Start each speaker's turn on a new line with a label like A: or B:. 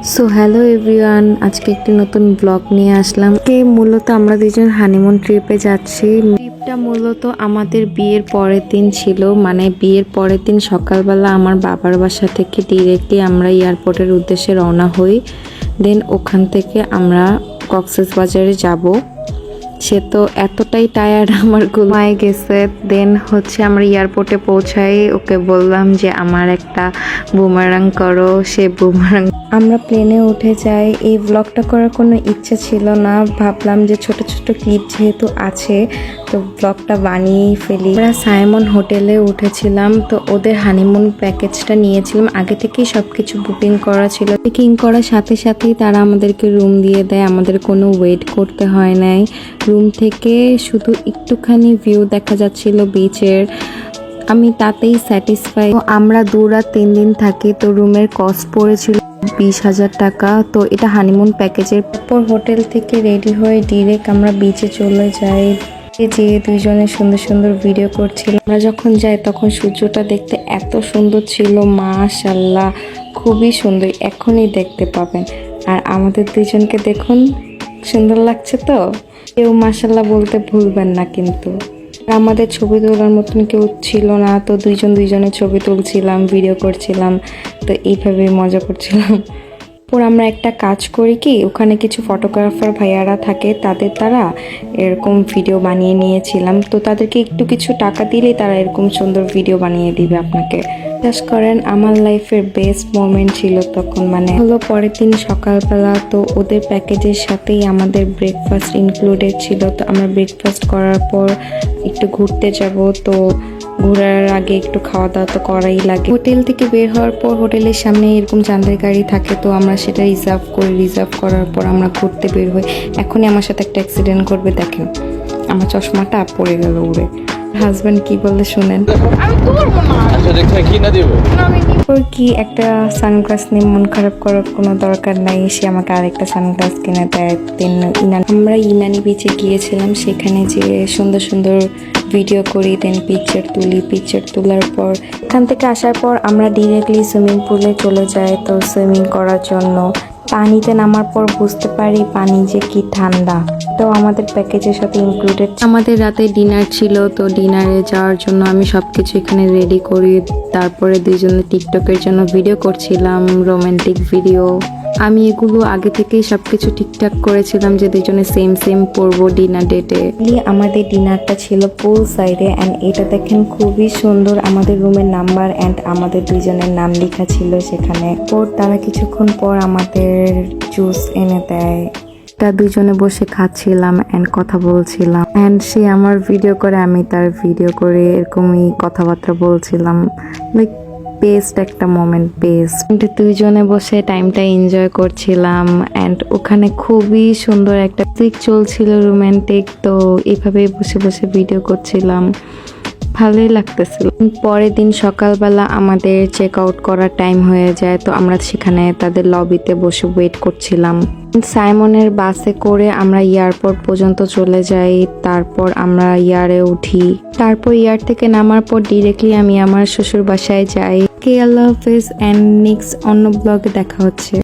A: So hello everyone, আজকে একটি নতুন ব্লগ নিয়ে আসলাম। মূলত আমরা দুজন হানিমুন ট্রিপে যাচ্ছি। ট্রিপটা মূলত আমাদের বিয়ের পরের দিন ছিল, মানে বিয়ের পরের দিন সকালবেলা আমার বাবার বাসা থেকে ডিরেক্টলি আমরা এয়ারপোর্টের উদ্দেশ্যে রওনা হই। দেন ওখান থেকে আমরা কক্সবাজারে যাব। সে তো এতটাই টায়ার্ড, আমার ঘুমায় গেছে। দেন আমরা এয়ারপোর্টে পৌঁছাই, ওকে বললাম যে আমার একটা বুমারাং করো, সে বুমারাং। আমরা প্লেনে উঠে যাই। এই ব্লগটা করার কোনো ইচ্ছা ছিল না, ভাবলাম যে ছোট ছোট ক্লিপ যেহেতু আছে তো ব্লগটা বানিয়েই ফেলি। আমরা সাইমন হোটেলে উঠেছিলাম, তো ওদের হানিমুন প্যাকেজটা নিয়েছিলাম, আগে থেকেই সব কিছু বুকিং করা ছিল। বুকিং করার সাথে সাথেই তারা আমাদেরকে রুম দিয়ে দেয়, আমাদের কোনো ওয়েট করতে হয় নাই। রুম থেকে শুধু একটুখানি ভিউ দেখা যাচ্ছিল বিচের, আমি তাতেই স্যাটিসফাই। আমরা 2 রাত 3 দিন থাকি, তো রুমের কস্ট পড়েছিল 20,000 টাকা। তো এটা হানিমুন প্যাকেজের পর হোটেল থেকে রেডি হয়ে ডিরেক্ট আমরা বিচে চলে যাই। যে দুইজনে সুন্দর সুন্দর ভিডিও করছিল। আমরা যখন যাই তখন সূর্যটা দেখতে এত সুন্দর ছিল, মাশাআল্লাহ খুবই সুন্দর, এখনই দেখতে পাবেন। আর আমাদের দুইজনকে দেখুন, সুন্দর লাগছে তো, কেউ মাশাআল্লাহ বলতে ভুলবেন না। কিন্তু আমাদের ছবি তোলার মতন কেউ ছিল না, তো দুইজনের ছবি তুলছিলাম, ভিডিও করছিলাম, তো এইভাবে মজা করছিলাম। পর আমরা একটা কাজ করি কি, ওখানে কিছু ফটোগ্রাফার ভাইয়ারা থাকে, তাদের দ্বারা এরকম ভিডিও বানিয়ে নিয়েছিলাম। তো তাদেরকে একটু কিছু টাকা দিলেই তারা এরকম সুন্দর ভিডিও বানিয়ে দিবে আপনাকে। বিশ্বাস করেন আমার লাইফের বেস্ট মোমেন্ট ছিল তখন। মানে হলো পরের দিন সকালবেলা, তো ওদের প্যাকেজের সাথেই আমাদের ব্রেকফাস্ট ইনক্লুডেড ছিল। তো আমরা ব্রেকফাস্ট করার পর একটু ঘুরতে যাব, তো ঘোরার আগে একটু খাওয়া দাওয়া তো করাই লাগে। হোটেল থেকে বের হওয়ার পর হোটেলের সামনে এরকম চাঁদের গাড়ি থাকে, তো আমরা সেটা রিজার্ভ করি। রিজার্ভ করার পর আমরা ঘুরতে বের হই। এখনই আমার সাথে একটা অ্যাক্সিডেন্ট করবে, দেখেন আমার চশমাটা পড়ে গেল উড়ে। হাজব্যান্ড কি বলে শুনেন, কি একটা সানগ্লাস নিয়ে মন খারাপ করার কোনো দরকার নাই, সে আমাকে আরেকটা সানগ্লাস কিনে দেয়। আমরা ইনানি বিচে গিয়েছিলাম, সেখানে যে সুন্দর সুন্দর ভিডিও করি, দেন পিকচার তুলি। পিকচার তোলার পর এখান থেকে আসার পর আমরা ডিরেক্টলি সুইমিং পুলে চলে যাই, তো সুইমিং করার জন্য। পানিতে নামার পর বুঝতে পারি পানি যে কি ঠান্ডা। তো আমাদের প্যাকেজের সাথে ইনক্লুডেড। আমাদের রাতে ডিনার ছিল, তো ডিনারে যাওয়ার জন্য আমি সবকিছু এখানে রেডি করি। তারপরে দুইজনে টিকটকের জন্য ভিডিও করছিলাম, রোমান্টিক ভিডিও। আমি এগুলো আগে থেকেই সবকিছু ঠিকঠাক করেছিলাম যে দুজনে সেম সেম পরবো ডিনার ডেটে। আমাদের ডিনারটা ছিল পুল সাইডে, অ্যান্ড এটা দেখেন খুবই সুন্দর। আমাদের রুমের নাম্বার অ্যান্ড আমাদের দুইজনের নাম লেখা ছিল সেখানে। পর তারা কিছুক্ষণ পর আমাদের জুস এনে দেয়, তা দুজনে বসে খাচ্ছিলাম অ্যান্ড কথা বলছিলাম। অ্যান্ড সে আমার ভিডিও করে, আমি তার ভিডিও করে, এরকমই কথাবার্তা বলছিলাম। লাইক বেস্ট একটা মোমেন্ট, বেস্ট। দুইজনে বসে টাইমটা এনজয় করছিলাম অ্যান্ড ওখানে খুবই সুন্দর একটা পিক চলছিল রোমান্টিক। তো এইভাবে বসে বসে ভিডিও করছিলাম, ভালোই লাগতেছিল। পরের দিন সকালবেলা আমাদের চেক আউট করার টাইম হয়ে যায়, তো আমরা সেখানে তাদের লবিতে বসে ওয়েট করছিলাম। সাইমনের বাসে করে আমরা এয়ারপোর্ট পর্যন্ত চলে যাই, তারপর আমরা এয়ারে উঠি। তারপর এয়ার থেকে নামার পর ডিরেক্টলি আমি আমার শ্বশুর বাসায় যাই। আল্লাহ হাফেজ, অ্যান্ড নেক্সট অন্য ব্লগে দেখা হচ্ছে।